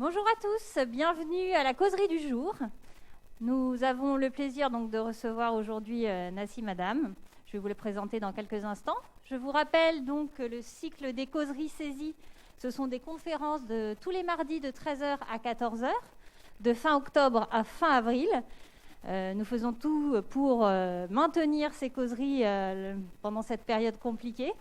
Bonjour à tous, bienvenue à la causerie du jour. Nous avons le plaisir donc de recevoir aujourd'hui Nassim Adam. Je vais vous le présenter dans quelques instants. Je vous rappelle donc que le cycle des causeries saisies, ce sont des conférences de tous les mardis de 13h à 14h, de fin octobre à fin avril. Nous faisons tout pour maintenir ces causeries pendant cette période compliquée.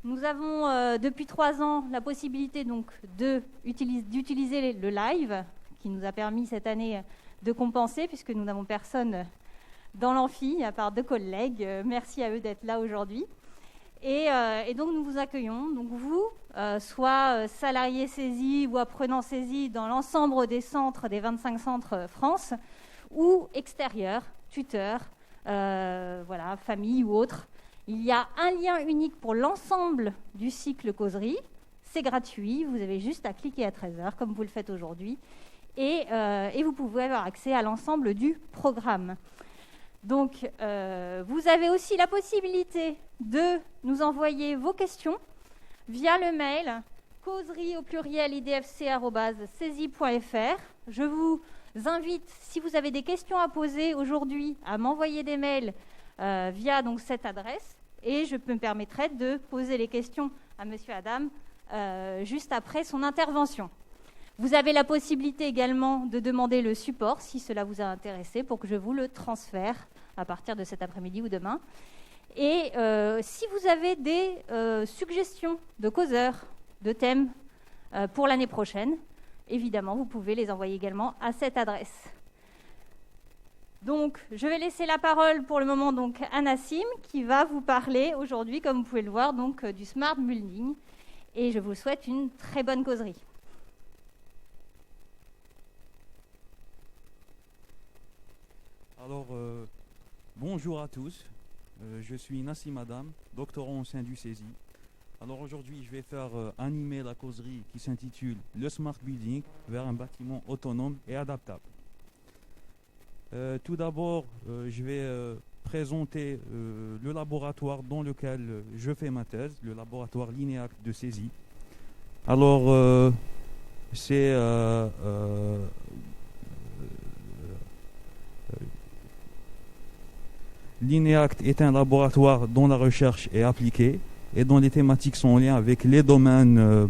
Nous avons depuis 3 ans la possibilité donc d'utiliser le live qui nous a permis cette année de compenser puisque nous n'avons personne dans l'amphi à part 2 collègues. Merci à eux d'être là aujourd'hui. Et donc nous vous accueillons, donc vous, soit salariés saisis ou apprenants saisis dans l'ensemble des centres, des 25 centres France, ou extérieurs, tuteurs, famille ou autres. Il y a un lien unique pour l'ensemble du cycle causerie. C'est gratuit. Vous avez juste à cliquer à 13h, comme vous le faites aujourd'hui. Et vous pouvez avoir accès à l'ensemble du programme. Donc, vous avez aussi la possibilité de nous envoyer vos questions via le mail causerie@idfc.saisie.fr. Je vous invite, si vous avez des questions à poser aujourd'hui, à m'envoyer des mails via donc cette adresse. Et je me permettrai de poser les questions à M. Adam juste après son intervention. Vous avez la possibilité également de demander le support, si cela vous a intéressé, pour que je vous le transfère à partir de cet après-midi ou demain. Et si vous avez des suggestions de causeurs, de thèmes pour l'année prochaine, évidemment, vous pouvez les envoyer également à cette adresse. Donc, je vais laisser la parole pour le moment donc, à Nassim, qui va vous parler aujourd'hui, comme vous pouvez le voir, donc, du Smart Building. Et je vous souhaite une très bonne causerie. Alors, bonjour à tous. Je suis Nassim Adam, doctorant au sein du CESI. Alors aujourd'hui, je vais faire animer la causerie qui s'intitule « Le Smart Building vers un bâtiment autonome et adaptable ». Tout d'abord, je vais présenter le laboratoire dans lequel je fais ma thèse, le laboratoire Lineact de CESI. Alors, Lineact est un laboratoire dont la recherche est appliquée et dont les thématiques sont en lien avec les domaines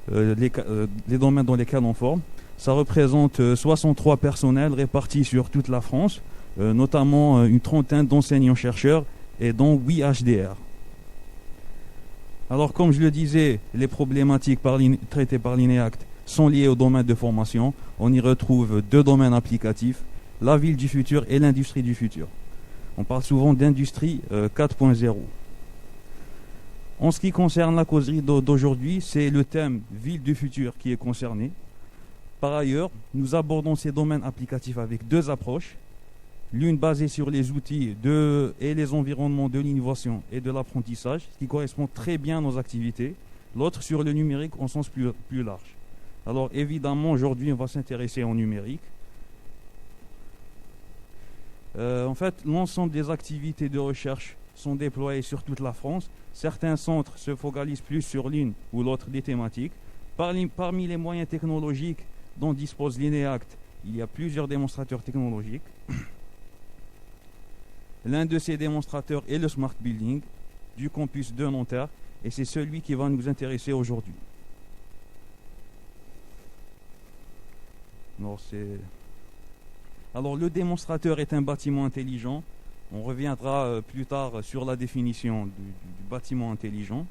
dans lesquels on forme. Ça représente 63 personnels répartis sur toute la France, notamment une trentaine d'enseignants-chercheurs et dont 8 HDR. Alors, comme je le disais, les problématiques traitées par Lineact sont liées au domaine de formation. On y retrouve 2 domaines applicatifs, la ville du futur et l'industrie du futur. On parle souvent d'industrie 4.0. En ce qui concerne la causerie d'aujourd'hui, c'est le thème ville du futur qui est concerné. Par ailleurs, nous abordons ces domaines applicatifs avec 2 approches. L'une basée sur les outils et les environnements de l'innovation et de l'apprentissage, ce qui correspond très bien à nos activités. L'autre sur le numérique en sens plus large. Alors évidemment, aujourd'hui, on va s'intéresser au numérique. En fait, l'ensemble des activités de recherche sont déployées sur toute la France. Certains centres se focalisent plus sur l'une ou l'autre des thématiques. Parmi les moyens technologiques dont dispose Lineact, il y a plusieurs démonstrateurs technologiques. L'un de ces démonstrateurs est le Smart Building du campus de Nanterre et c'est celui qui va nous intéresser aujourd'hui. Alors, le démonstrateur est un bâtiment intelligent. On reviendra plus tard sur la définition du bâtiment intelligent.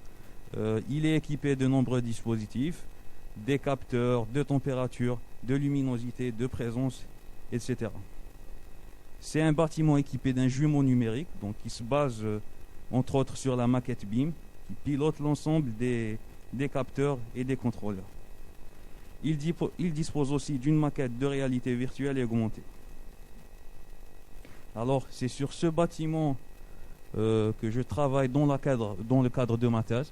Il est équipé de nombreux dispositifs, des capteurs de température, de luminosité, de présence, etc. C'est un bâtiment équipé d'un jumeau numérique, donc qui se base entre autres sur la maquette BIM, qui pilote l'ensemble des capteurs et des contrôleurs. Il dispose aussi d'une maquette de réalité virtuelle et augmentée. Alors, c'est sur ce bâtiment que je travaille dans le cadre de ma thèse.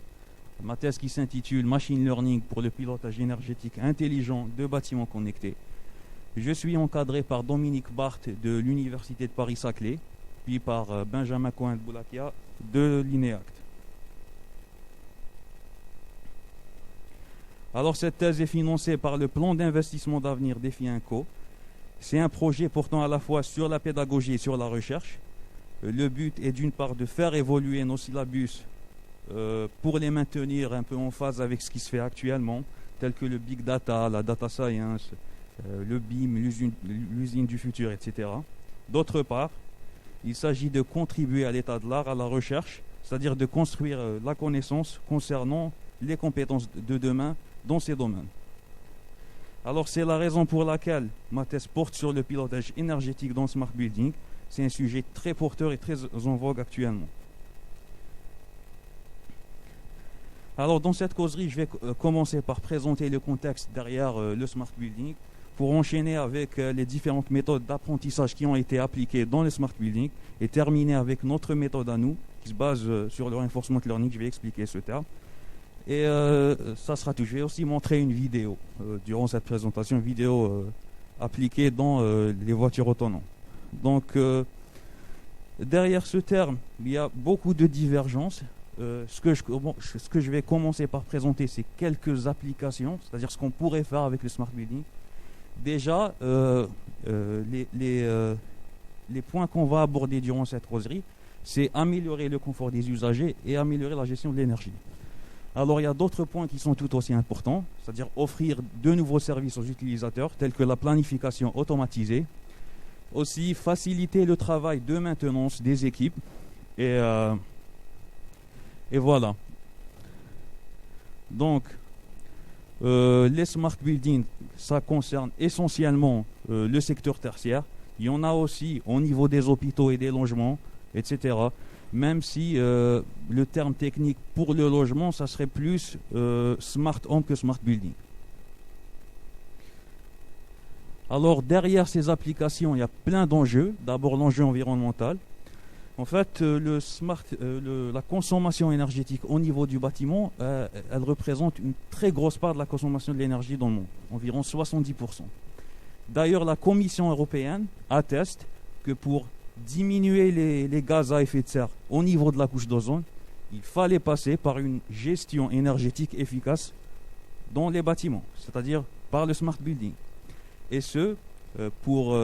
Ma thèse qui s'intitule Machine Learning pour le pilotage énergétique intelligent de bâtiments connectés. Je suis encadré par Dominique Barthes de l'Université de Paris-Saclay, puis par Benjamin Cohen-Boulakia de Lineact. Alors cette thèse est financée par le plan d'investissement d'avenir d'EFIINCO. C'est un projet portant à la fois sur la pédagogie et sur la recherche. Le but est d'une part de faire évoluer nos syllabus pour les maintenir un peu en phase avec ce qui se fait actuellement, tels que le big data, la data science, le BIM, l'usine du futur, etc. D'autre part, il s'agit de contribuer à l'état de l'art, à la recherche, c'est-à-dire de construire la connaissance concernant les compétences de demain dans ces domaines. Alors c'est la raison pour laquelle ma thèse porte sur le pilotage énergétique dans le Smart Building. C'est un sujet très porteur et très en vogue actuellement. Alors dans cette causerie, je vais commencer par présenter le contexte derrière le Smart Building pour enchaîner avec les différentes méthodes d'apprentissage qui ont été appliquées dans le Smart Building et terminer avec notre méthode à nous qui se base sur le reinforcement learning. Je vais expliquer ce terme. Et ça sera tout. Je vais aussi montrer une vidéo durant cette présentation, une vidéo appliquée dans les voitures autonomes. Donc, derrière ce terme, il y a beaucoup de divergences. Ce que je vais commencer par présenter, c'est quelques applications, c'est-à-dire ce qu'on pourrait faire avec le Smart Building. Déjà, les points qu'on va aborder durant cette causerie, c'est améliorer le confort des usagers et améliorer la gestion de l'énergie. Alors, il y a d'autres points qui sont tout aussi importants, c'est-à-dire offrir de nouveaux services aux utilisateurs, tels que la planification automatisée, aussi faciliter le travail de maintenance des équipes, et voilà. Donc, les smart buildings, ça concerne essentiellement le secteur tertiaire. Il y en a aussi au niveau des hôpitaux et des logements, etc. Même si le terme technique pour le logement, ça serait plus smart home que smart building. Alors derrière ces applications, il y a plein d'enjeux. D'abord l'enjeu environnemental. En fait, la consommation énergétique au niveau du bâtiment, elle représente une très grosse part de la consommation de l'énergie dans le monde, environ 70%. D'ailleurs, la Commission européenne atteste que pour diminuer les gaz à effet de serre au niveau de la couche d'ozone, il fallait passer par une gestion énergétique efficace dans les bâtiments, c'est-à-dire par le smart building. Et ce, pour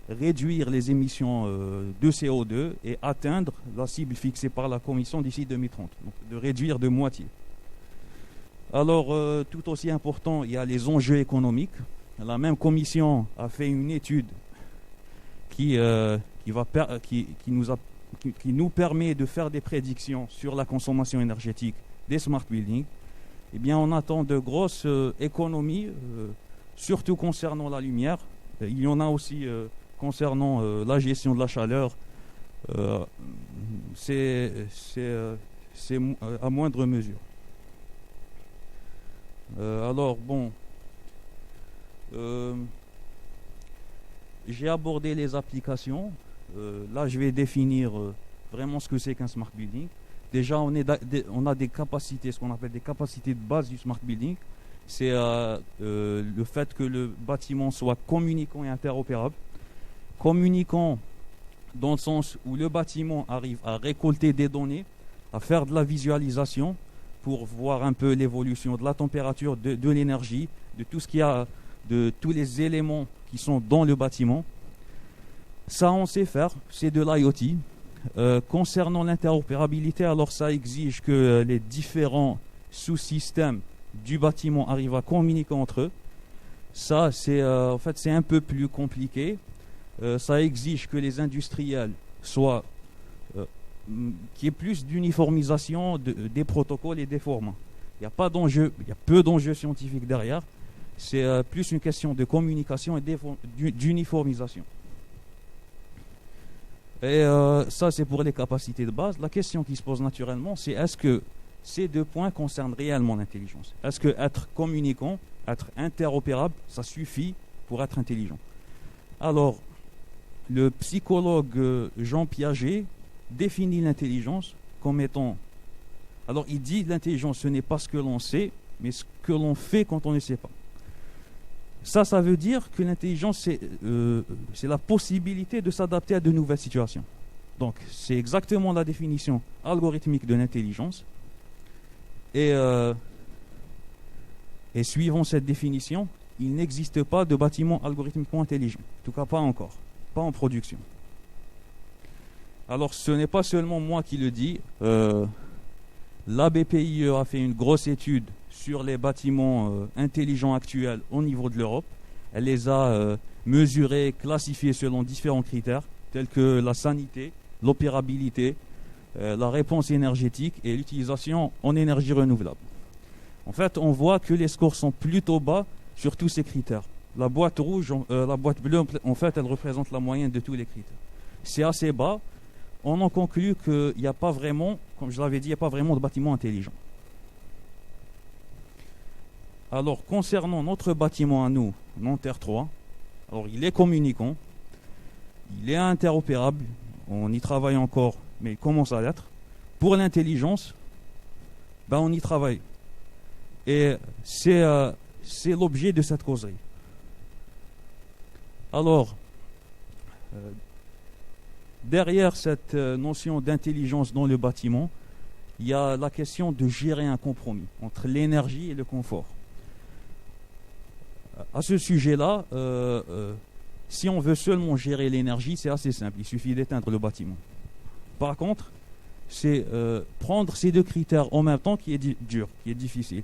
réduire les émissions de CO2 et atteindre la cible fixée par la Commission d'ici 2030, donc de réduire de moitié. Alors, tout aussi important, il y a les enjeux économiques. La même Commission a fait une étude qui nous permet de faire des prédictions sur la consommation énergétique des smart buildings. Eh bien, on attend de grosses économies, surtout concernant la lumière. Il y en a aussi concernant la gestion de la chaleur. C'est à moindre mesure. Alors, bon... j'ai abordé les applications. Là, je vais définir vraiment ce que c'est qu'un smart building. Déjà, on a des capacités, ce qu'on appelle des capacités de base du smart building. C'est le fait que le bâtiment soit communicant et interopérable. Communicant dans le sens où le bâtiment arrive à récolter des données, à faire de la visualisation pour voir un peu l'évolution de la température, de l'énergie, de tout ce qu'il y a, de tous les éléments qui sont dans le bâtiment. Ça, on sait faire, c'est de l'IoT. Concernant l'interopérabilité, alors ça exige que les différents sous-systèmes du bâtiment arrivent à communiquer entre eux. Ça, en fait, c'est un peu plus compliqué. Ça exige que les industriels soient... qu'il y ait plus d'uniformisation des protocoles et des formats. Il y a peu d'enjeux scientifiques derrière. C'est plus une question de communication et d'uniformisation. Et ça, c'est pour les capacités de base. La question qui se pose naturellement, c'est est-ce que ces deux points concernent réellement l'intelligence? Est-ce que être communicant, être interopérable, ça suffit pour être intelligent? Alors, le psychologue Jean Piaget définit l'intelligence comme étant... Alors, il dit l'intelligence, ce n'est pas ce que l'on sait, mais ce que l'on fait quand on ne sait pas. Ça veut dire que l'intelligence, c'est la possibilité de s'adapter à de nouvelles situations. Donc, c'est exactement la définition algorithmique de l'intelligence. Et Et suivant cette définition, il n'existe pas de bâtiment algorithmiquement intelligent. En tout cas, pas encore. Pas en production. Alors, ce n'est pas seulement moi qui le dis. La BPIE a fait une grosse étude sur les bâtiments intelligents actuels au niveau de l'Europe. Elle les a mesurés, classifiés selon différents critères, tels que la sanité, l'opérabilité, la réponse énergétique et l'utilisation en énergie renouvelable. En fait, on voit que les scores sont plutôt bas sur tous ces critères. La boîte rouge, la boîte bleue, en fait, elle représente la moyenne de tous les critères. C'est assez bas. On en conclut qu'il n'y a pas vraiment, comme je l'avais dit, il n'y a pas vraiment de bâtiment intelligent. Alors, concernant notre bâtiment à nous, Nanterre 3, alors il est communicant, il est interopérable, on y travaille encore, mais il commence à l'être. Pour l'intelligence, on y travaille. Et c'est l'objet de cette causerie. Alors, derrière cette notion d'intelligence dans le bâtiment, il y a la question de gérer un compromis entre l'énergie et le confort. À ce sujet-là, si on veut seulement gérer l'énergie, c'est assez simple, il suffit d'éteindre le bâtiment. Par contre, c'est prendre ces deux critères en même temps qui est dur, qui est difficile.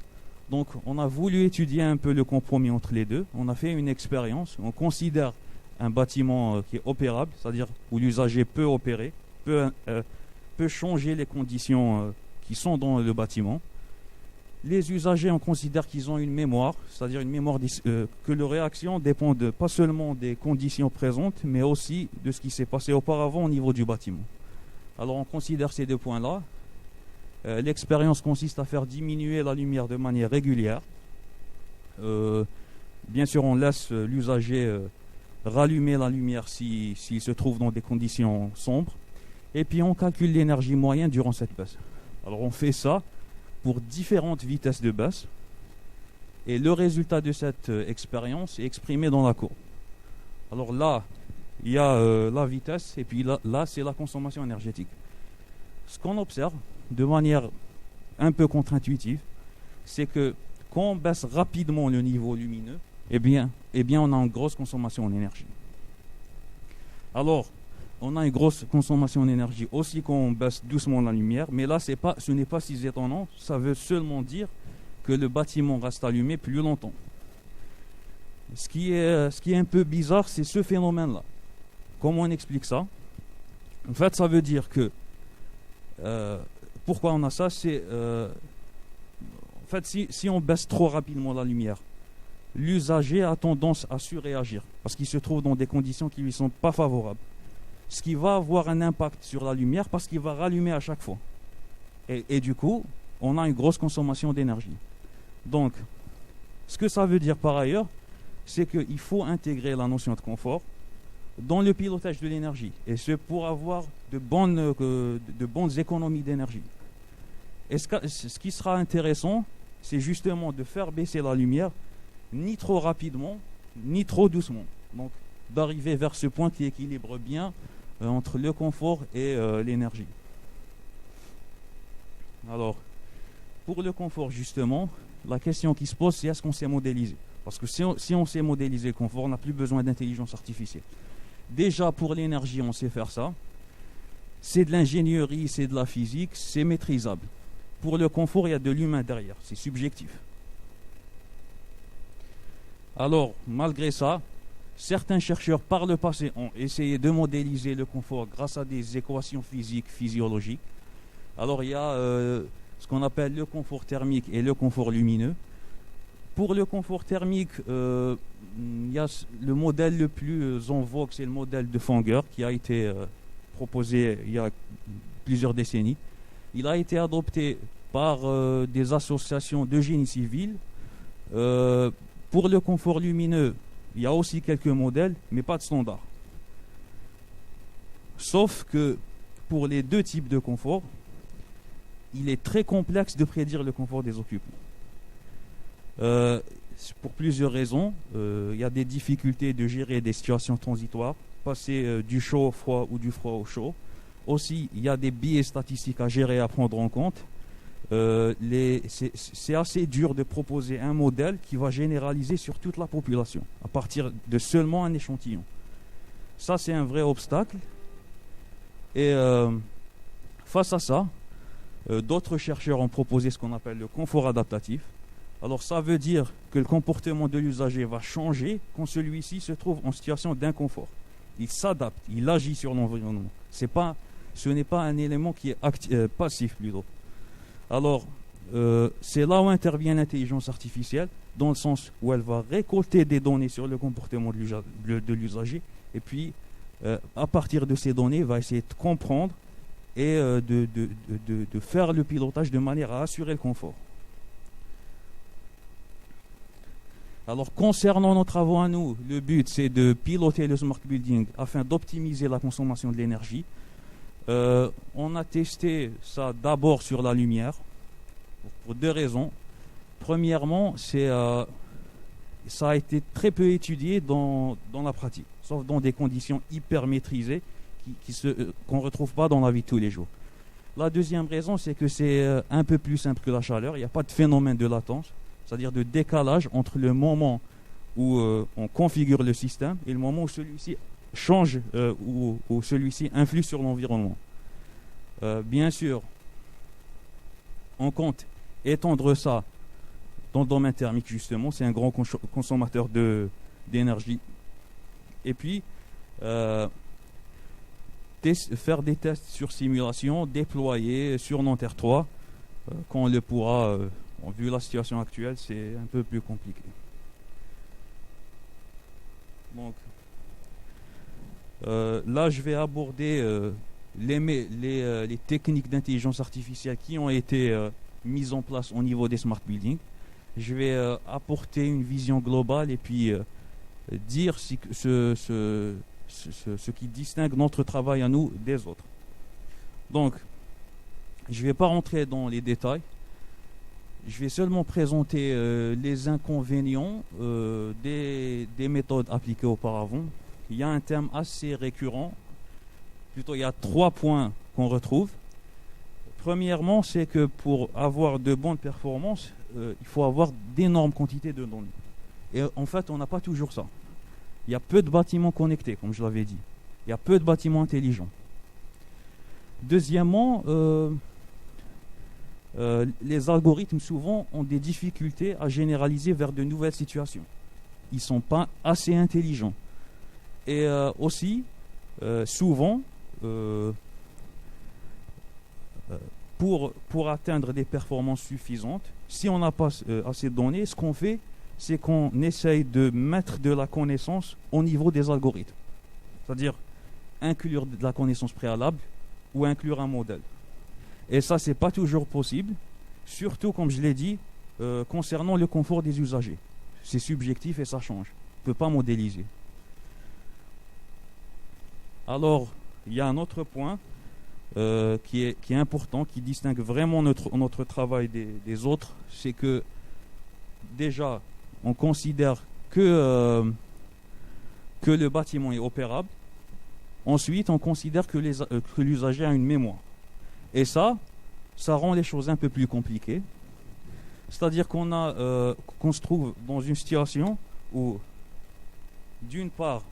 Donc, on a voulu étudier un peu le compromis entre les deux. On a fait une expérience. On considère un bâtiment qui est opérable, c'est-à-dire où l'usager peut opérer, peut changer les conditions qui sont dans le bâtiment. Les usagers, on considère qu'ils ont une mémoire, c'est-à-dire une mémoire que leurs réactions dépendent pas seulement des conditions présentes, mais aussi de ce qui s'est passé auparavant au niveau du bâtiment. Alors, on considère ces deux points-là. L'expérience consiste à faire diminuer la lumière de manière régulière. Bien sûr, on laisse l'usager rallumer la lumière s'il se trouve dans des conditions sombres. Et puis, on calcule l'énergie moyenne durant cette baisse. Alors, on fait ça pour différentes vitesses de baisse. Et le résultat de cette expérience est exprimé dans la courbe. Alors là, il y a la vitesse, et puis là c'est la consommation énergétique. Ce qu'on observe, de manière un peu contre-intuitive, c'est que quand on baisse rapidement le niveau lumineux, eh bien on a une grosse consommation en énergie. Alors, on a une grosse consommation d'énergie aussi quand on baisse doucement la lumière, mais là, ce n'est pas si étonnant, ça veut seulement dire que le bâtiment reste allumé plus longtemps. Ce qui est un peu bizarre, c'est ce phénomène-là. Comment on explique ça? En fait, ça veut dire que pourquoi on a ça, c'est en fait, si on baisse trop rapidement la lumière, l'usager a tendance à surréagir parce qu'il se trouve dans des conditions qui lui sont pas favorables. Ce qui va avoir un impact sur la lumière parce qu'il va rallumer à chaque fois. Et du coup, on a une grosse consommation d'énergie. Donc, ce que ça veut dire par ailleurs, c'est qu'il faut intégrer la notion de confort dans le pilotage de l'énergie. Et ce pour avoir de bonnes économies d'énergie. Et ce qui sera intéressant, c'est justement de faire baisser la lumière ni trop rapidement, ni trop doucement. Donc, d'arriver vers ce point qui équilibre bien entre le confort et l'énergie. Alors, pour le confort, justement, la question qui se pose, c'est est-ce qu'on sait modéliser? Parce que si on sait modéliser le confort, on n'a plus besoin d'intelligence artificielle. Déjà, pour l'énergie, on sait faire ça. C'est de l'ingénierie, c'est de la physique, c'est maîtrisable. Pour le confort, il y a de l'humain derrière, c'est subjectif. Alors, malgré ça, certains chercheurs par le passé ont essayé de modéliser le confort grâce à des équations physiques, physiologiques. Alors, il y a ce qu'on appelle le confort thermique et le confort lumineux. Pour le confort thermique, il y a le modèle le plus en vogue, c'est le modèle de Fonger qui a été proposé il y a plusieurs décennies. Il a été adopté par des associations de génie civil. Pour le confort lumineux, il y a aussi quelques modèles, mais pas de standard. Sauf que pour les deux types de confort, il est très complexe de prédire le confort des occupants. Pour plusieurs raisons. Il y a des difficultés de gérer des situations transitoires, passer du chaud au froid ou du froid au chaud. Aussi, il y a des biais statistiques à gérer et à prendre en compte. c'est assez dur de proposer un modèle qui va généraliser sur toute la population, à partir de seulement un échantillon. Ça, c'est un vrai obstacle. Et face à ça, d'autres chercheurs ont proposé ce qu'on appelle le confort adaptatif. Alors ça veut dire que le comportement de l'usager va changer quand celui-ci se trouve en situation d'inconfort. Il s'adapte, il agit sur l'environnement. Ce n'est pas un élément qui est passif plutôt. Alors, c'est là où intervient l'intelligence artificielle, dans le sens où elle va récolter des données sur le comportement de l'usager, et puis, à partir de ces données, va essayer de comprendre et de faire le pilotage de manière à assurer le confort. Alors, concernant nos travaux à nous, le but, c'est de piloter le smart building afin d'optimiser la consommation de l'énergie. On a testé ça d'abord sur la lumière, pour deux raisons. Premièrement, ça a été très peu étudié dans la pratique, sauf dans des conditions hyper maîtrisées qu'on ne retrouve pas dans la vie de tous les jours. La deuxième raison, c'est que c'est un peu plus simple que la chaleur. Il n'y a pas de phénomène de latence, c'est-à-dire de décalage entre le moment où on configure le système et le moment où celui-ci change, où celui-ci influe sur l'environnement. Bien sûr, on compte étendre ça dans le domaine thermique, justement. C'est un grand consommateur d'énergie. Et puis, faire des tests sur simulation, déployer sur Nanterre 3, quand on le pourra. Vu la situation actuelle, c'est un peu plus compliqué. Donc, là, je vais aborder les techniques d'intelligence artificielle qui ont été mises en place au niveau des smart buildings. Je vais apporter une vision globale et puis dire ce qui distingue notre travail à nous des autres. Donc, je ne vais pas rentrer dans les détails. Je vais seulement présenter les inconvénients des méthodes appliquées auparavant. Il y a un thème assez récurrent. Plutôt, il y a 3 points qu'on retrouve. Premièrement, c'est que pour avoir de bonnes performances, il faut avoir d'énormes quantités de données. Et en fait, on n'a pas toujours ça. Il y a peu de bâtiments connectés, comme je l'avais dit. Il y a peu de bâtiments intelligents. Deuxièmement, les algorithmes souvent ont des difficultés à généraliser vers de nouvelles situations. Ils ne sont pas assez intelligents. Et aussi, souvent, pour atteindre des performances suffisantes, si on n'a pas assez de données, ce qu'on fait, c'est qu'on essaye de mettre de la connaissance au niveau des algorithmes. C'est-à-dire inclure de la connaissance préalable ou inclure un modèle. Et ça, ce n'est pas toujours possible, surtout, comme je l'ai dit, concernant le confort des usagers. C'est subjectif et ça change. On ne peut pas modéliser. Alors, il y a un autre point qui est important, qui distingue vraiment notre travail des autres, c'est que déjà, on considère que le bâtiment est opérable. Ensuite, on considère que l'usager a une mémoire. Et ça rend les choses un peu plus compliquées. C'est-à-dire qu'on se trouve dans une situation où, d'une part,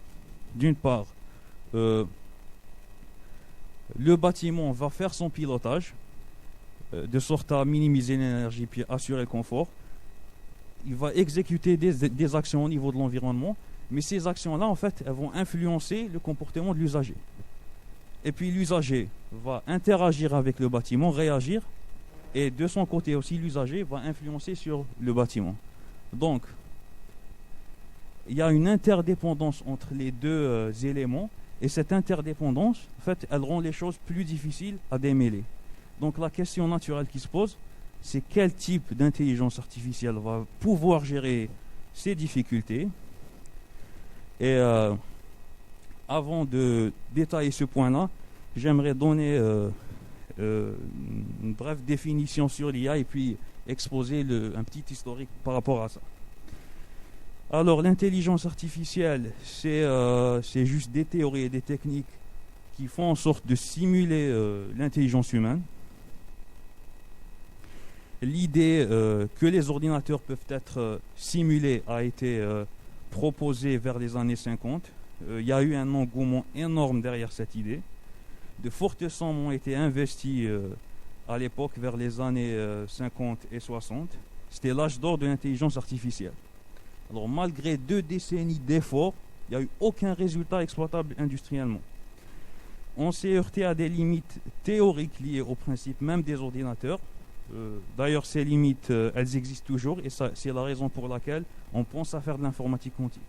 le bâtiment va faire son pilotage de sorte à minimiser l'énergie puis assurer le confort. Il va exécuter des actions au niveau de l'environnement, mais ces actions-là, en fait, elles vont influencer le comportement de l'usager. Et puis l'usager va interagir avec le bâtiment, réagir, et de son côté aussi, l'usager va influencer sur le bâtiment. Donc, il y a une interdépendance entre les deux éléments, et cette interdépendance, en fait, elle rend les choses plus difficiles à démêler. Donc la question naturelle qui se pose, c'est quel type d'intelligence artificielle va pouvoir gérer ces difficultés. Et avant de détailler ce point-là, j'aimerais donner une brève définition sur l'IA et puis exposer un petit historique par rapport à ça. Alors, l'intelligence artificielle, c'est juste des théories et des techniques qui font en sorte de simuler l'intelligence humaine. l'idée que les ordinateurs peuvent être simulés a été proposée vers les années 50. Il y a eu un engouement énorme derrière cette idée. De fortes sommes ont été investies à l'époque vers les années 50 et 60. C'était l'âge d'or de l'intelligence artificielle. Alors malgré 2 décennies d'efforts, il n'y a eu aucun résultat exploitable industriellement. On s'est heurté à des limites théoriques liées au principe même des ordinateurs. D'ailleurs, ces limites, elles existent toujours et c'est la raison pour laquelle on pense à faire de l'informatique quantique.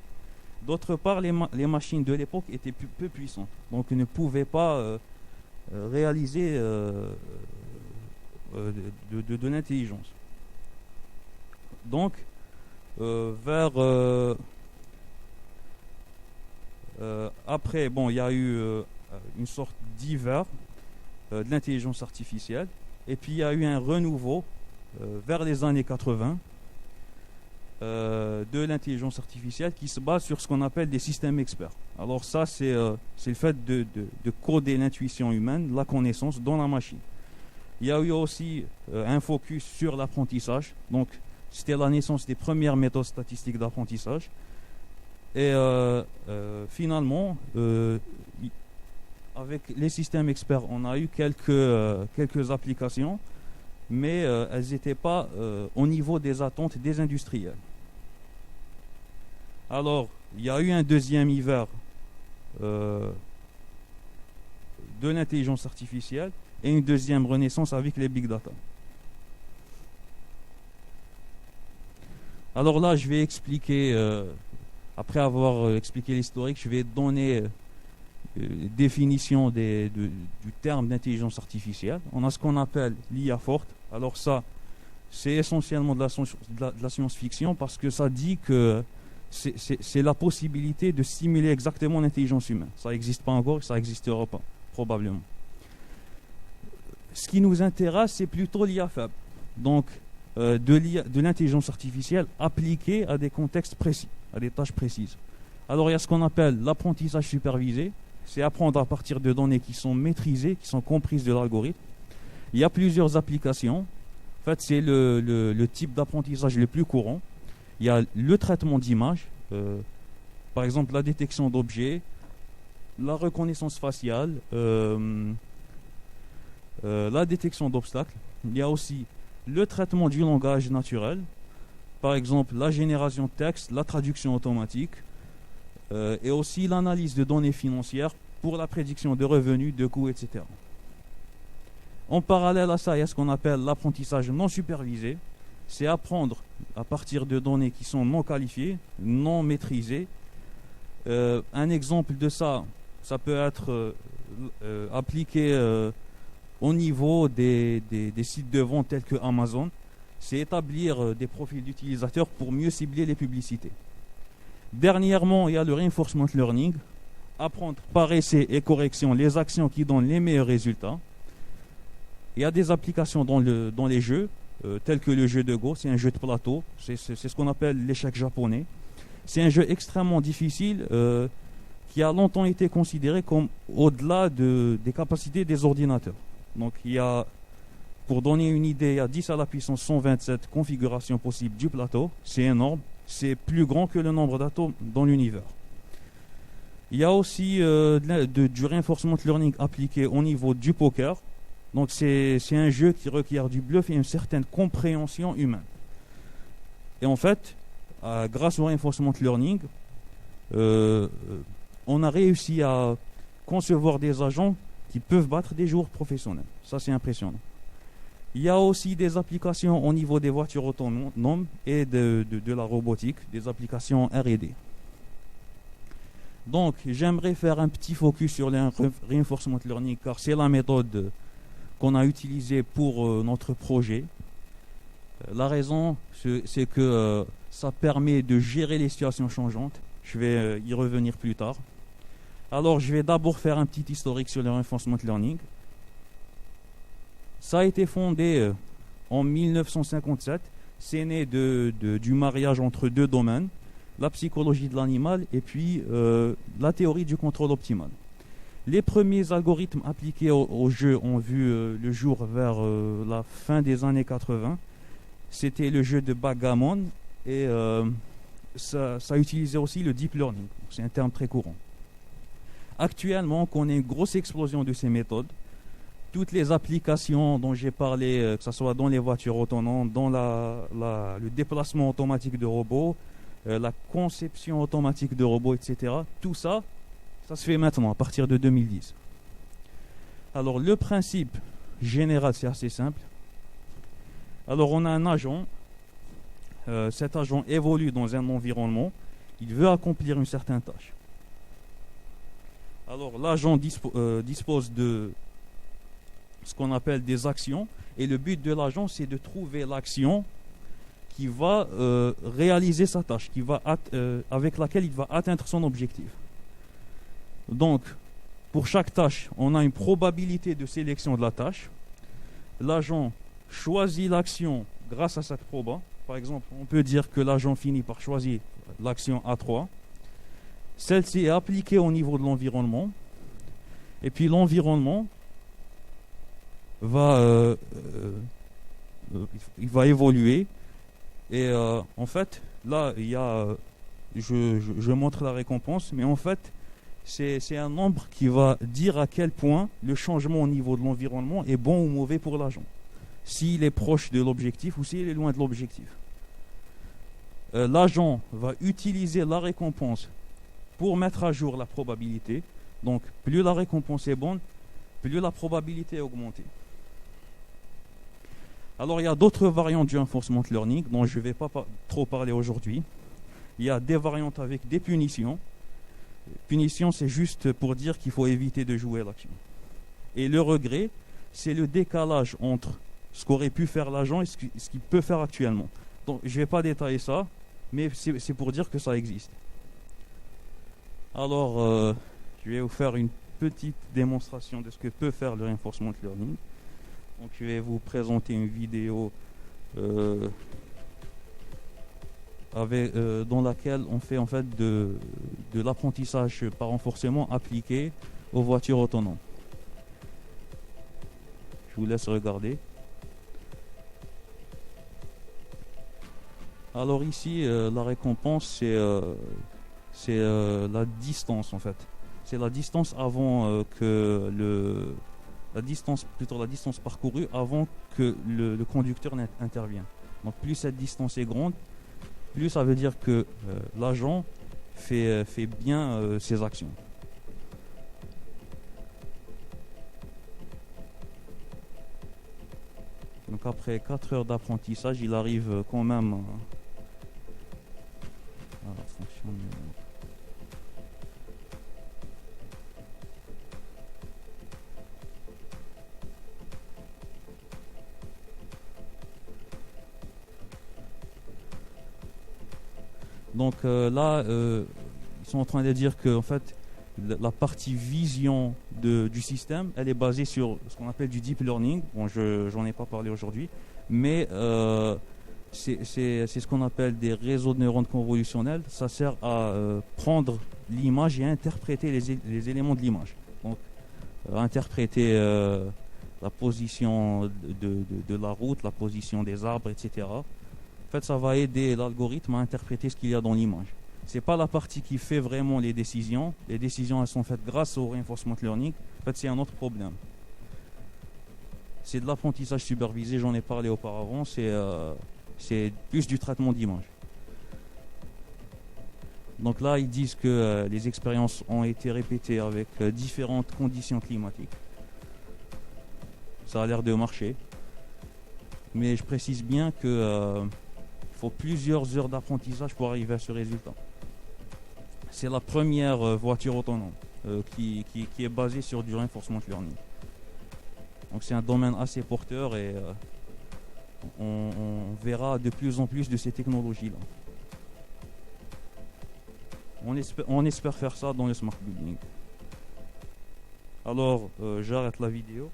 D'autre part, les machines de l'époque étaient peu puissantes, donc ne pouvaient pas réaliser de l'intelligence. Donc, après, bon, il y a eu une sorte d'hiver de l'intelligence artificielle, et puis il y a eu un renouveau vers les années 80 de l'intelligence artificielle qui se base sur ce qu'on appelle des systèmes experts. Alors ça, c'est le fait de coder l'intuition humaine, la connaissance dans la machine. Il y a eu aussi un focus sur l'apprentissage, donc c'était la naissance des premières méthodes statistiques d'apprentissage. Et finalement, avec les systèmes experts, on a eu quelques applications, mais elles n'étaient pas au niveau des attentes des industriels. Alors, il y a eu un deuxième hiver de l'intelligence artificielle et une deuxième renaissance avec les big data. Alors là, je vais expliquer, après avoir expliqué l'historique, je vais donner définition du terme d'intelligence artificielle. On a ce qu'on appelle l'IA forte. Alors ça, c'est essentiellement de la science-fiction parce que ça dit que c'est la possibilité de simuler exactement l'intelligence humaine. Ça n'existe pas encore et ça n'existera pas, probablement. Ce qui nous intéresse, c'est plutôt l'IA faible. Donc, de l'intelligence artificielle appliquée à des contextes précis, à des tâches précises. Alors, il y a ce qu'on appelle l'apprentissage supervisé. C'est apprendre à partir de données qui sont maîtrisées, qui sont comprises de l'algorithme. Il y a plusieurs applications. En fait, c'est le type d'apprentissage le plus courant. Il y a le traitement d'images, par exemple la détection d'objets, la reconnaissance faciale, la détection d'obstacles. Il y a aussi le traitement du langage naturel, par exemple la génération de texte, la traduction automatique, et aussi l'analyse de données financières pour la prédiction de revenus, de coûts, etc. En parallèle à ça, il y a ce qu'on appelle l'apprentissage non supervisé. C'est apprendre à partir de données qui sont non qualifiées, non maîtrisées. Un exemple de ça, ça peut être appliqué au niveau des sites de vente tels que Amazon. C'est établir des profils d'utilisateurs pour mieux cibler les publicités. Dernièrement, il y a le reinforcement learning, apprendre par essai et correction les actions qui donnent les meilleurs résultats. Il y a des applications dans les jeux, tels que le jeu de Go, c'est un jeu de plateau, c'est ce qu'on appelle l'échec japonais. C'est un jeu extrêmement difficile qui a longtemps été considéré comme au-delà des capacités des ordinateurs. Donc il y a, pour donner une idée, il y a 10 à la puissance 127 configurations possibles du plateau, c'est énorme. C'est plus grand que le nombre d'atomes dans l'univers. Il y a aussi du reinforcement learning appliqué au niveau du poker. Donc c'est un jeu qui requiert du bluff et une certaine compréhension humaine. Et en fait, grâce au reinforcement learning, on a réussi à concevoir des agents qui peuvent battre des joueurs professionnels. Ça, c'est impressionnant. Il y a aussi des applications au niveau des voitures autonomes et de la robotique, des applications R&D. Donc, j'aimerais faire un petit focus sur le reinforcement learning car c'est la méthode qu'on a utilisée pour notre projet. La raison, c'est que ça permet de gérer les situations changeantes. Je vais y revenir plus tard. Alors, je vais d'abord faire un petit historique sur le reinforcement learning. Ça a été fondé en 1957. C'est né du mariage entre deux domaines, la psychologie de l'animal et puis la théorie du contrôle optimal. Les premiers algorithmes appliqués au jeu ont vu le jour vers la fin des années 80. c'était le jeu de backgammon et ça utilisait aussi le deep learning. C'est un terme très courant. Actuellement, on connaît une grosse explosion de ces méthodes. Toutes les applications dont j'ai parlé, que ce soit dans les voitures autonomes, dans le déplacement automatique de robots, la conception automatique de robots, etc., tout ça, ça se fait maintenant, à partir de 2010. Alors, le principe général, c'est assez simple. Alors, on a un agent. Cet agent évolue dans un environnement. Il veut accomplir une certaine tâche. Alors, l'agent dispose de ce qu'on appelle des actions. Et le but de l'agent, c'est de trouver l'action qui va réaliser sa tâche, avec laquelle il va atteindre son objectif. Donc, pour chaque tâche, on a une probabilité de sélection de la tâche. L'agent choisit l'action grâce à cette proba. Par exemple, on peut dire que l'agent finit par choisir l'action A3. Celle-ci est appliquée au niveau de l'environnement. Et puis l'environnement va évoluer. Et en fait, là, il y a, je montre la récompense, mais en fait, c'est un nombre qui va dire à quel point le changement au niveau de l'environnement est bon ou mauvais pour l'agent. S'il est proche de l'objectif ou s'il est loin de l'objectif. L'agent va utiliser la récompense pour mettre à jour la probabilité. Donc, plus la récompense est bonne, plus la probabilité est augmentée. Alors, il y a d'autres variantes du reinforcement learning dont je ne vais pas trop parler aujourd'hui. Il y a des variantes avec des punitions. Punition, c'est juste pour dire qu'il faut éviter de jouer l'action. Et le regret, c'est le décalage entre ce qu'aurait pu faire l'agent et ce qu'il peut faire actuellement. Donc, je ne vais pas détailler ça, mais c'est pour dire que ça existe. Alors, je vais vous faire une petite démonstration de ce que peut faire le reinforcement learning. Donc, je vais vous présenter une vidéo dans laquelle on fait en fait de l'apprentissage par renforcement appliqué aux voitures autonomes. Je vous laisse regarder. Alors ici, la récompense, c'est la distance en fait. C'est la distance avant la distance parcourue avant que le conducteur n'intervienne. Donc plus cette distance est grande, plus ça veut dire que l'agent fait bien ses actions. Donc après 4 heures d'apprentissage, il arrive quand même à fonctionner. Donc là, ils sont en train de dire que en fait, la partie vision du système, elle est basée sur ce qu'on appelle du deep learning. Bon, j'en ai pas parlé aujourd'hui, mais c'est ce qu'on appelle des réseaux de neurones convolutionnels. Ça sert à prendre l'image et à interpréter les éléments de l'image. Donc, interpréter la position de la route, la position des arbres, etc. En fait, ça va aider l'algorithme à interpréter ce qu'il y a dans l'image. Ce n'est pas la partie qui fait vraiment les décisions. Les décisions, elles sont faites grâce au reinforcement learning. En fait, c'est un autre problème. C'est de l'apprentissage supervisé, j'en ai parlé auparavant. C'est plus du traitement d'image. Donc là, ils disent que les expériences ont été répétées avec différentes conditions climatiques. Ça a l'air de marcher. Mais je précise bien que faut plusieurs heures d'apprentissage pour arriver à ce résultat. C'est la première voiture autonome qui est basée sur du reinforcement learning. Donc c'est un domaine assez porteur et on verra de plus en plus de ces technologies-là. On espère faire ça dans le smart building. Alors, j'arrête la vidéo.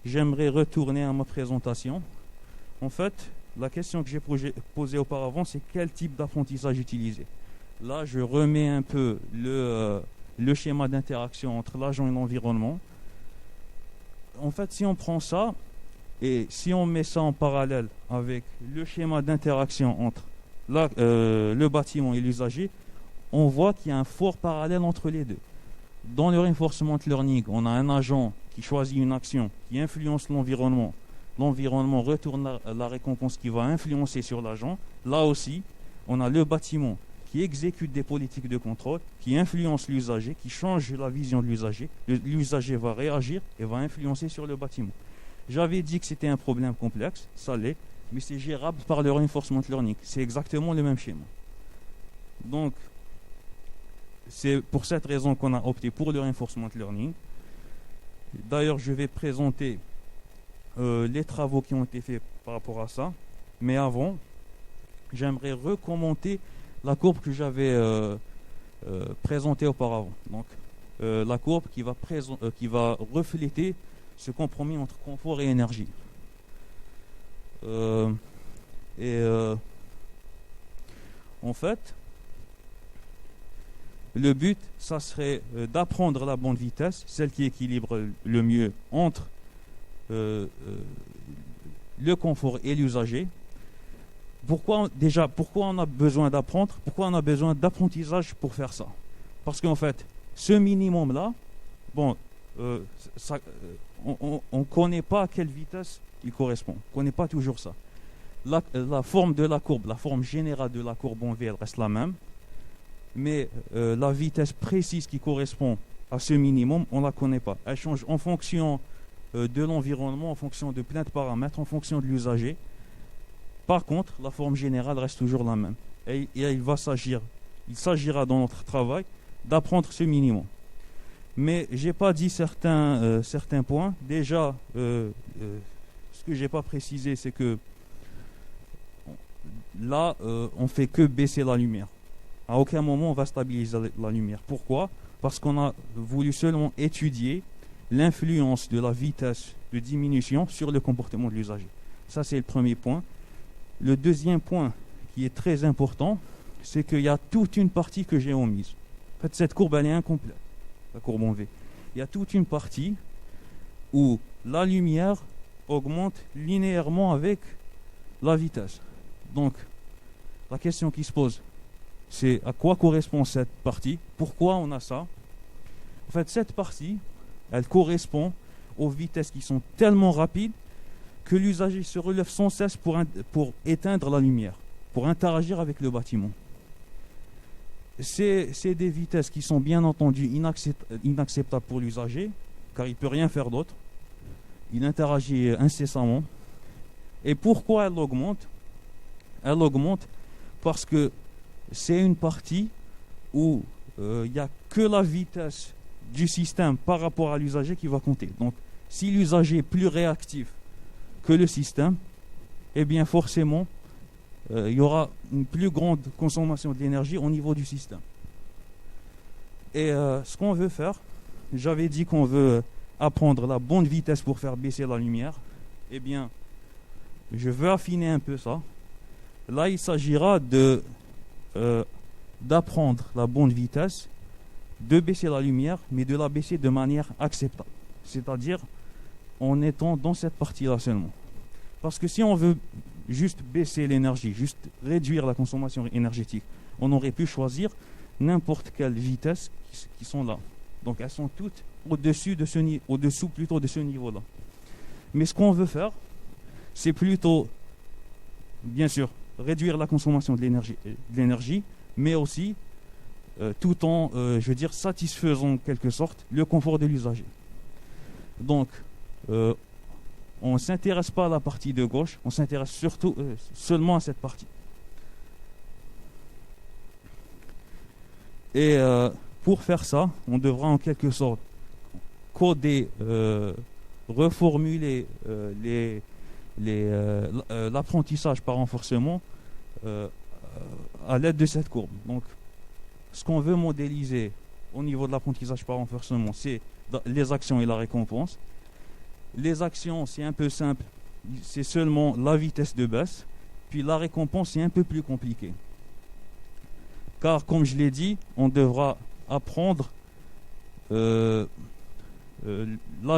J'aimerais retourner à ma présentation. En fait, la question que j'ai posée auparavant, c'est quel type d'apprentissage utiliser. Là, je remets un peu le schéma d'interaction entre l'agent et l'environnement. En fait, si on prend ça Et si on met ça en parallèle avec le schéma d'interaction entre le bâtiment et l'usager, on voit qu'il y a un fort parallèle entre les deux. Dans le reinforcement learning, on a un agent qui choisit une action qui influence l'environnement. L'environnement retourne la récompense qui va influencer sur l'agent. Là aussi, on a le bâtiment qui exécute des politiques de contrôle, qui influence l'usager, qui change la vision de l'usager. L'usager va réagir et va influencer sur le bâtiment. J'avais dit que c'était un problème complexe, ça l'est, mais c'est gérable par le reinforcement learning. C'est exactement le même schéma. Donc, c'est pour cette raison qu'on a opté pour le reinforcement learning. D'ailleurs, je vais présenter les travaux qui ont été faits par rapport à ça. Mais avant, j'aimerais recommenter la courbe que j'avais présentée auparavant. Donc, la courbe qui va refléter ce compromis entre confort et énergie. En fait, le but, ça serait d'apprendre la bonne vitesse, celle qui équilibre le mieux entre le confort et l'usager. Pourquoi on a besoin d'apprendre? Pourquoi on a besoin d'apprentissage pour faire ça? Parce qu'en fait, ce minimum-là, on ne connaît pas à quelle vitesse il correspond. On ne connaît pas toujours ça. La forme de la courbe, la forme générale de la courbe en V, elle reste la même. Mais la vitesse précise qui correspond à ce minimum, on ne la connaît pas. Elle change en fonction de l'environnement, en fonction de plein de paramètres, en fonction de l'usager. Par contre, la forme générale reste toujours la même. Et il s'agira dans notre travail d'apprendre ce minimum. Mais je n'ai pas dit certains points. Déjà, ce que je n'ai pas précisé, c'est que là, on ne fait que baisser la lumière. À aucun moment on va stabiliser la lumière. Pourquoi? Parce qu'on a voulu seulement étudier l'influence de la vitesse de diminution sur le comportement de l'usager. Ça, c'est le premier point. Le deuxième point qui est très important, c'est qu'il y a toute une partie que j'ai omise. En fait, cette courbe, elle est incomplète, la courbe en V. Il y a toute une partie où la lumière augmente linéairement avec la vitesse. Donc, la question qui se pose, c'est à quoi correspond cette partie? Pourquoi on a ça? En fait, cette partie, elle correspond aux vitesses qui sont tellement rapides que l'usager se relève sans cesse pour éteindre la lumière, pour interagir avec le bâtiment. C'est des vitesses qui sont bien entendu inacceptables pour l'usager, car il ne peut rien faire d'autre. Il interagit incessamment. Et pourquoi elle augmente? Elle augmente parce que c'est une partie où il n'y a que la vitesse du système par rapport à l'usager qui va compter. Donc, si l'usager est plus réactif que le système, eh bien forcément, il y aura une plus grande consommation d'énergie au niveau du système. Et ce qu'on veut faire, j'avais dit qu'on veut apprendre la bonne vitesse pour faire baisser la lumière. Eh bien, je veux affiner un peu ça. Là, il s'agira d'apprendre la bonne vitesse, de baisser la lumière, mais de la baisser de manière acceptable. C'est-à-dire en étant dans cette partie-là seulement. Parce que si on veut juste baisser l'énergie, juste réduire la consommation énergétique, on aurait pu choisir n'importe quelle vitesse qui sont là. Donc elles sont toutes au-dessous de ce niveau-là. Mais ce qu'on veut faire, c'est plutôt, bien sûr, réduire la consommation de l'énergie, mais aussi tout en, satisfaisant en quelque sorte le confort de l'usager. Donc, on ne s'intéresse pas à la partie de gauche, on s'intéresse seulement à cette partie. Et pour faire ça, on devra en quelque sorte coder, reformuler l'apprentissage par renforcement à l'aide de cette courbe. Donc, ce qu'on veut modéliser au niveau de l'apprentissage par renforcement, c'est les actions et la récompense. Les actions, c'est un peu simple, c'est seulement la vitesse de baisse. Puis la récompense, c'est un peu plus compliqué. Car, comme je l'ai dit, on devra apprendre la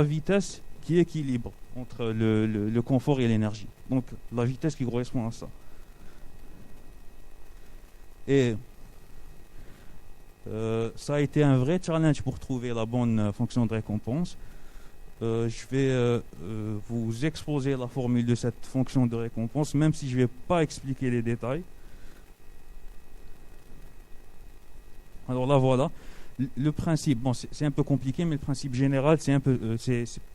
vitesse qui équilibre entre le confort et l'énergie. Donc la vitesse qui correspond à ça. Et ça a été un vrai challenge pour trouver la bonne fonction de récompense. Je vais vous exposer la formule de cette fonction de récompense, même si je ne vais pas expliquer les détails. Alors là, voilà. Le principe, bon, c'est un peu compliqué, mais le principe général, c'est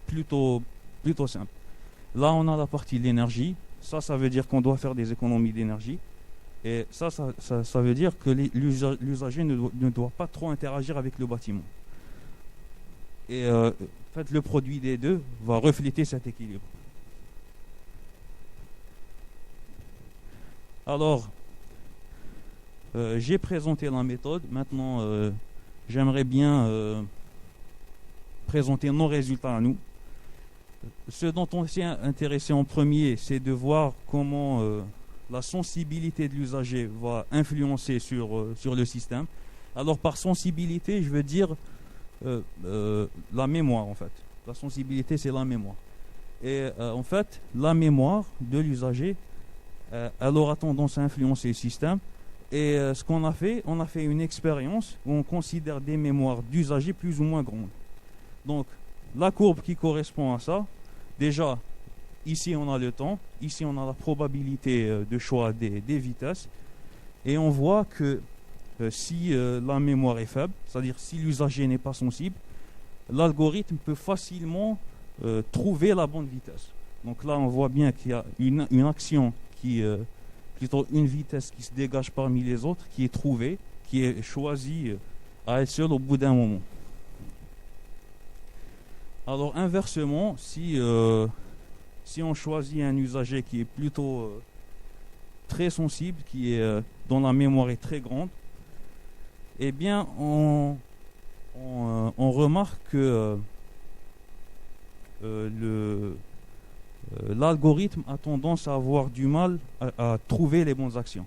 plutôt simple. Là, on a la partie de l'énergie. Ça veut dire qu'on doit faire des économies d'énergie. Et ça veut dire que l'usager ne doit pas trop interagir avec le bâtiment. Et en fait, le produit des deux va refléter cet équilibre. Alors, j'ai présenté la méthode. Maintenant, j'aimerais bien présenter nos résultats à nous. Ce dont on s'est intéressé en premier, c'est de voir comment la sensibilité de l'usager va influencer sur le système. Alors par sensibilité, je veux dire la mémoire en fait. La sensibilité, c'est la mémoire. Et en fait, la mémoire de l'usager, elle aura tendance à influencer le système. Et ce qu'on a fait, on a fait une expérience où on considère des mémoires d'usagers plus ou moins grandes. Donc, la courbe qui correspond à ça, déjà, ici on a le temps, ici on a la probabilité de choix des vitesses, et on voit que si la mémoire est faible, c'est-à-dire si l'usager n'est pas sensible, l'algorithme peut facilement trouver la bonne vitesse. Donc là, on voit bien qu'il y a une action plutôt une vitesse qui se dégage parmi les autres, qui est trouvée, qui est choisie à elle seule au bout d'un moment. Alors inversement, si on choisit un usager qui est plutôt très sensible, dont la mémoire est très grande, eh bien on remarque que l'algorithme a tendance à avoir du mal à trouver les bonnes actions.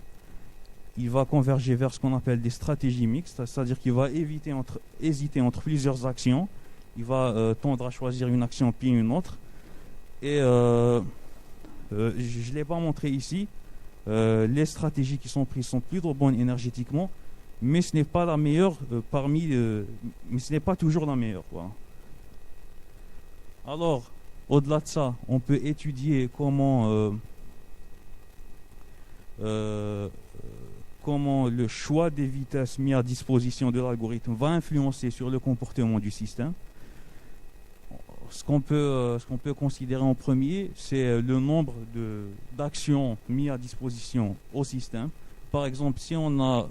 Il va converger vers ce qu'on appelle des stratégies mixtes, c'est-à-dire qu'il va hésiter entre plusieurs actions. Il va tendre à choisir une action puis une autre. Et je ne l'ai pas montré ici. Les stratégies qui sont prises sont plutôt bonnes énergétiquement, mais ce n'est pas la meilleure mais ce n'est pas toujours la meilleure, quoi. Alors, au-delà de ça, on peut étudier comment le choix des vitesses mis à disposition de l'algorithme va influencer sur le comportement du système. Ce qu'on peut considérer en premier, c'est le nombre d'actions mises à disposition au système. Par exemple, si on a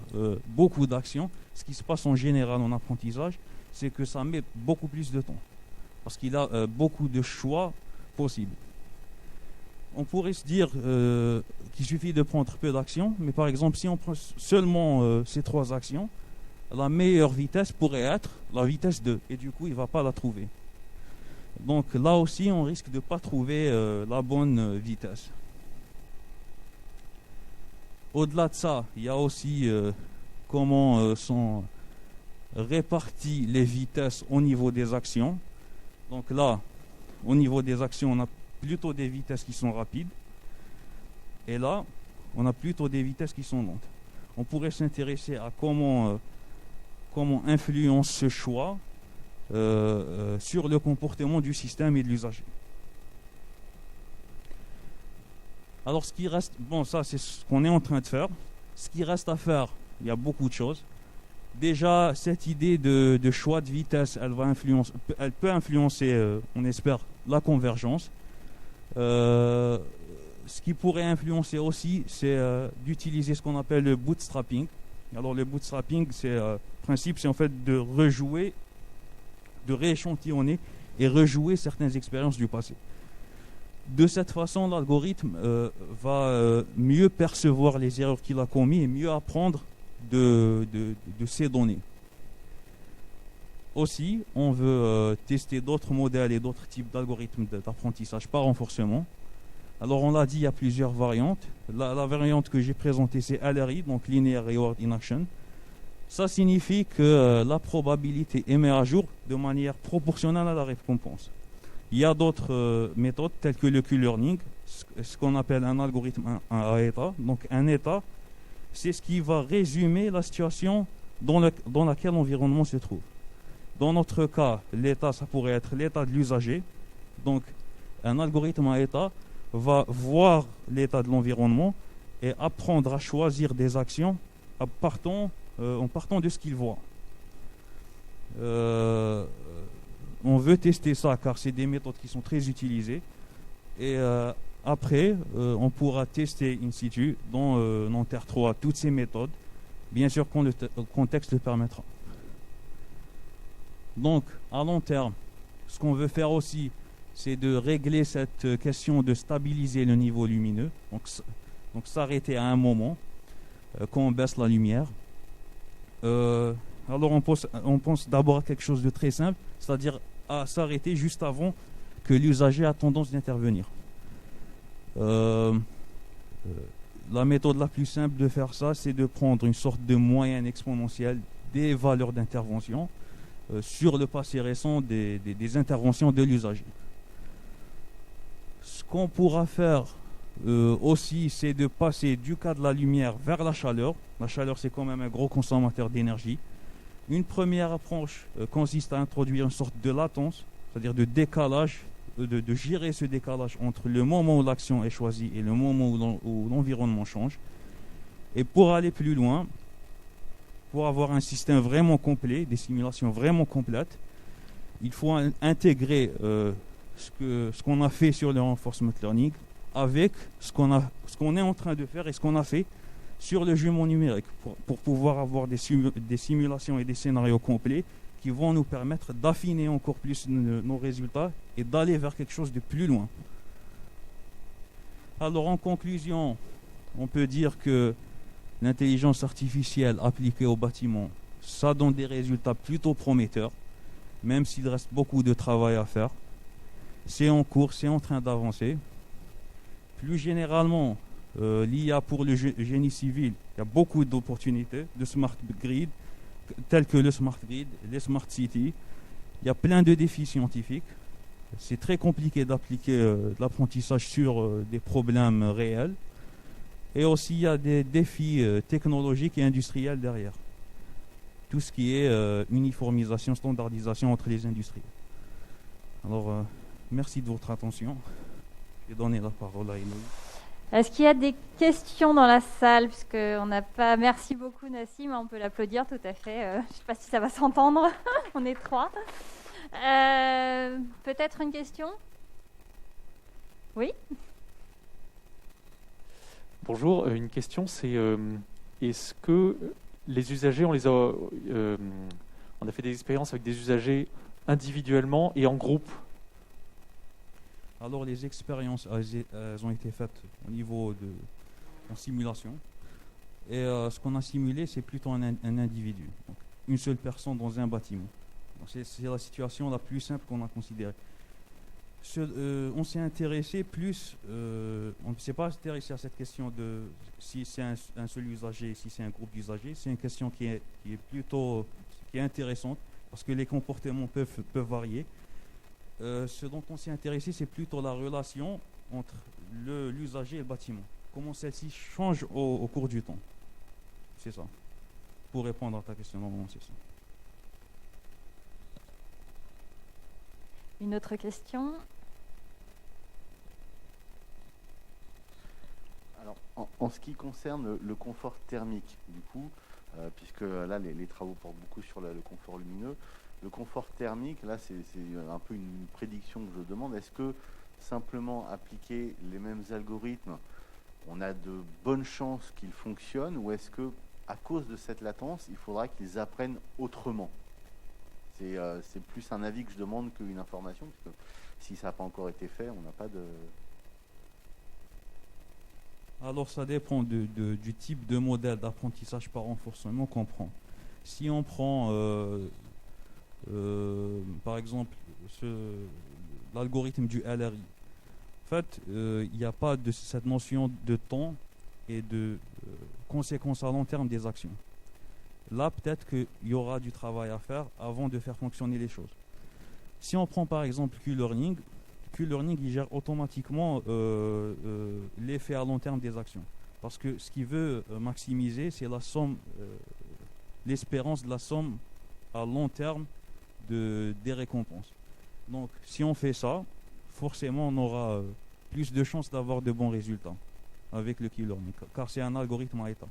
beaucoup d'actions, ce qui se passe en général en apprentissage, c'est que ça met beaucoup plus de temps, parce qu'il a beaucoup de choix possibles. On pourrait se dire qu'il suffit de prendre peu d'actions, mais par exemple, si on prend seulement ces 3 actions, la meilleure vitesse pourrait être la vitesse 2, et du coup, il ne va pas la trouver. Donc là aussi, on risque de ne pas trouver la bonne vitesse. Au-delà de ça, il y a aussi comment sont réparties les vitesses au niveau des actions. Donc là, au niveau des actions, on a plutôt des vitesses qui sont rapides. Et là, on a plutôt des vitesses qui sont lentes. On pourrait s'intéresser à comment influence ce choix sur le comportement du système et de l'usager. Alors ce qui reste, bon, ça c'est ce qu'on est en train de faire. Ce qui reste à faire, il y a beaucoup de choses. Déjà, cette idée de choix de vitesse, elle peut influencer, on espère, la convergence. Ce qui pourrait influencer aussi, c'est d'utiliser ce qu'on appelle le bootstrapping. Alors le bootstrapping, le principe, c'est en fait de rejouer, de rééchantillonner et rejouer certaines expériences du passé. De cette façon, l'algorithme va mieux percevoir les erreurs qu'il a commises et mieux apprendre de ces données. Aussi, on veut tester d'autres modèles et d'autres types d'algorithmes d'apprentissage par renforcement. Alors, on l'a dit, il y a plusieurs variantes. La variante que j'ai présentée, c'est LRI, donc Linear Reward in Action. Ça signifie que la probabilité est mise à jour de manière proportionnelle à la récompense. Il y a d'autres méthodes telles que le Q-learning, ce qu'on appelle un algorithme à état. Donc un état, c'est ce qui va résumer la situation dans laquelle l'environnement se trouve. Dans notre cas, l'état, ça pourrait être l'état de l'usager. Donc un algorithme à état va voir l'état de l'environnement et apprendre à choisir des actions en partant de ce qu'il voit. On veut tester ça car c'est des méthodes qui sont très utilisées. Et après, on pourra tester in situ dans Nanterre 3 toutes ces méthodes, bien sûr quand le contexte le permettra. Donc, à long terme, ce qu'on veut faire aussi, c'est de régler cette question de stabiliser le niveau lumineux. Donc s'arrêter à un moment quand on baisse la lumière. Alors on pense d'abord à quelque chose de très simple, c'est-à-dire à s'arrêter juste avant que l'usager a tendance d'intervenir. La méthode la plus simple de faire ça, c'est de prendre une sorte de moyenne exponentielle des valeurs d'intervention sur le passé récent des interventions de l'usager. Ce qu'on pourra faire aussi, c'est de passer du cas de la lumière vers la chaleur. La chaleur, c'est quand même un gros consommateur d'énergie. Une première approche consiste à introduire une sorte de latence, c'est-à-dire de décalage, de gérer ce décalage entre le moment où l'action est choisie et le moment où l'environnement change. Et pour aller plus loin, pour avoir un système vraiment complet, des simulations vraiment complètes, il faut intégrer ce qu'on a fait sur le reinforcement learning avec ce qu'on est en train de faire et ce qu'on a fait sur le jumeau numérique pour pouvoir avoir des simulations et des scénarios complets qui vont nous permettre d'affiner encore plus nos résultats et d'aller vers quelque chose de plus loin. Alors en conclusion, on peut dire que l'intelligence artificielle appliquée au bâtiment, ça donne des résultats plutôt prometteurs, même s'il reste beaucoup de travail à faire. C'est en cours, c'est en train d'avancer. Plus généralement, l'IA pour le génie civil, il y a beaucoup d'opportunités de smart grid, tels que le smart grid, les smart cities. Il y a plein de défis scientifiques. C'est très compliqué d'appliquer l'apprentissage sur des problèmes réels. Et aussi, il y a des défis technologiques et industriels derrière. Tout ce qui est uniformisation, standardisation entre les industries. Alors, merci de votre attention. Je vais donner la parole à Émilie. Est-ce qu'il y a des questions dans la salle? Puisqu'on n'a pas... Merci beaucoup Nassim, on peut l'applaudir tout à fait. Je ne sais pas si ça va s'entendre, on est trois. Peut-être une question? Oui? Bonjour, une question, c'est est-ce que les usagers, on a fait des expériences avec des usagers individuellement et en groupe? Alors les expériences, elles ont été faites au niveau en simulation. Et ce qu'on a simulé, c'est plutôt un individu. Donc, une seule personne dans un bâtiment. C'est la situation la plus simple qu'on a considérée. On s'est intéressé plus, on ne s'est pas intéressé à cette question de si c'est un seul usager, si c'est un groupe d'usagers. C'est une question qui est intéressante parce que les comportements peuvent varier. Ce dont on s'est intéressé, c'est plutôt la relation entre l'usager et le bâtiment. Comment celle-ci change au cours du temps. C'est ça. Pour répondre à ta question, normalement, c'est ça. Une autre question? Alors, en ce qui concerne le confort thermique, du coup, puisque là, les travaux portent beaucoup sur le confort lumineux, le confort thermique, là, c'est un peu une prédiction que je demande. Est-ce que simplement appliquer les mêmes algorithmes, on a de bonnes chances qu'ils fonctionnent, ou est-ce que, à cause de cette latence, il faudra qu'ils apprennent autrement? C'est plus un avis que je demande qu'une information, parce que si ça n'a pas encore été fait, on n'a pas de... Alors ça dépend du type de modèle d'apprentissage par renforcement qu'on prend. Si on prend par exemple l'algorithme du LRI, en fait il n'y a pas de cette notion de temps et de conséquences à long terme des actions. Là peut-être qu'il y aura du travail à faire avant de faire fonctionner les choses. Si on prend par exemple Q-Learning, Q-Learning il gère automatiquement l'effet à long terme des actions. Parce que ce qu'il veut maximiser, c'est la somme, l'espérance de la somme à long terme des récompenses. Donc, si on fait ça, forcément, on aura plus de chances d'avoir de bons résultats avec le Q-Learning, car c'est un algorithme à état.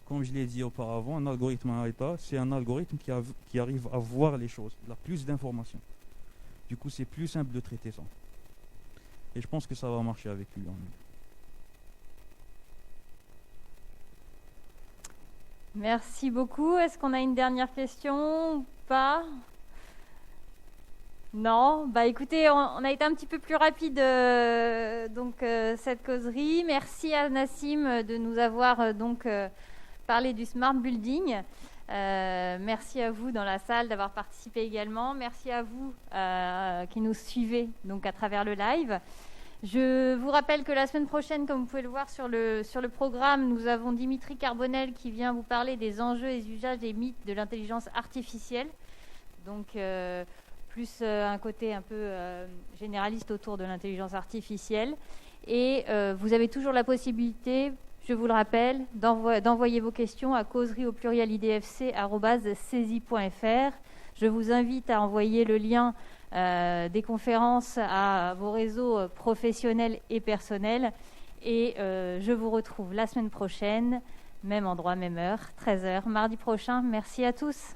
Comme je l'ai dit auparavant, un algorithme à état, c'est un algorithme qui arrive à voir les choses, il a plus d'informations. Du coup, c'est plus simple de traiter ça. Et je pense que ça va marcher avec Q-Learning. Merci beaucoup. Est-ce qu'on a une dernière question ou pas? Non, bah écoutez, on a été un petit peu plus rapide cette causerie. Merci à Nassim de nous avoir parlé du Smart Building. Merci à vous dans la salle d'avoir participé également. Merci à vous qui nous suivez donc à travers le live. Je vous rappelle que la semaine prochaine, comme vous pouvez le voir sur le programme, nous avons Dimitri Carbonel qui vient vous parler des enjeux et usages des mythes de l'intelligence artificielle. Donc plus un côté un peu généraliste autour de l'intelligence artificielle. Et vous avez toujours la possibilité, je vous le rappelle, d'envoyer vos questions à causerie@cesi.fr. Je vous invite à envoyer le lien des conférences à vos réseaux professionnels et personnels. Et je vous retrouve la semaine prochaine, même endroit, même heure, 13h, mardi prochain. Merci à tous.